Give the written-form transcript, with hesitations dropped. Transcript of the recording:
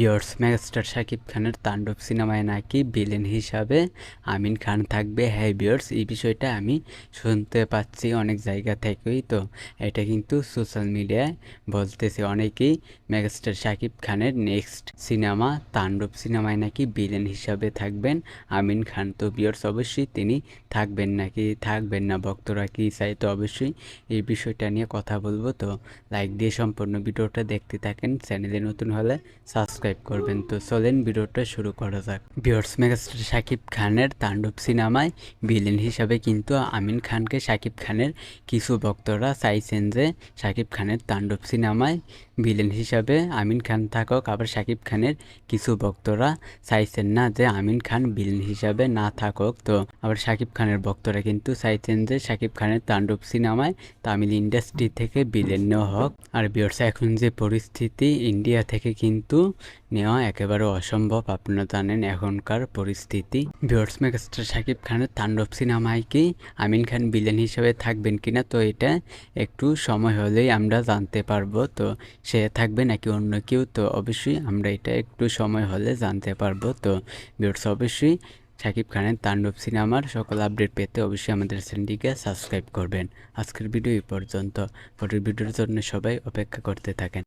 Viewers, megastar Shakib খানের তাণ্ডব সিনেমায় নাকি ভিলেন হিসাবে আমিন খান থাকবে। হ্যাঁ ভিউয়ার্স, এই বিষয়টা আমি শুনতে পাচ্ছি অনেক জায়গা থেকেই। তো এটা কিন্তু সোশ্যাল মিডিয়ায় বলতেছে অনেকেই, মেগাস্টার শাকিব খানের নেক্সট সিনেমা তাণ্ডব সিনেমায় নাকি ভিলেন হিসাবে থাকবেন আমিন খান। তো ভিউয়ার্স, অবশ্যই তিনি থাকবেন নাকি থাকবেন না, ভক্তরা কি চাই, তো অবশ্যই এই বিষয়টা নিয়ে কথা বলবো। তো লাইক দিয়ে সম্পূর্ণ ভিডিওটা দেখতে থাকেন, চ্যানেলে নতুন হলে সাবস্ক্রাইব করবেন। তো চলেন ভিডিওটা শুরু করা যাক। ভিউয়ার্স, মেগাস্টার শাকিব খানের তাণ্ডব সিনেমায় ভিলেন হিসাবে কিন্তু আমিন খানকে শাকিব খানের কিছু ভক্তরা চাইছেন যে শাকিব খানের তাণ্ডব সিনেমায় ভিলেন হিসাবে আমিন খান থাকুক। আবার শাকিব খানের কিছু ভক্তরা চাইছেন না যে আমিন খান ভিলেন হিসাবে না থাকুক। তো আবার শাকিব খানের ভক্তরা কিন্তু চাইছেন যে শাকিব খানের তাণ্ডব সিনেমায় তামিল ইন্ডাস্ট্রি থেকে ভিলেন নেওয়া হোক। আর ভিউয়ার্স, এখন যে পরিস্থিতি, ইন্ডিয়া থেকে কিন্তু নেওয়া একেবারে অসম্ভব, আপনারা জানেন এখনকার পরিস্থিতি। ভিউয়ার্স, মেগাস্টার শাকিব খানের তাণ্ডব সিনেমায় কি আমিন খান ভিলেন হিসেবে থাকবেন কিনা, তো এটা একটু সময় হলেই আমরা জানতে পারবো। তো সে থাকবে নাকি অন্য কেউ, তো অবশ্যই আমরা এটা একটু সময় হলে জানতে পারবো। তো ভিউয়ার্স, অবশ্যই শাকিব খানের তাণ্ডব সিনেমার সকল আপডেট পেতে অবশ্যই আমাদের চ্যানেলটিকে সাবস্ক্রাইব করবেন। আজকের ভিডিও এই পর্যন্ত, পরের ভিডিওর জন্য সবাই অপেক্ষা করতে থাকেন।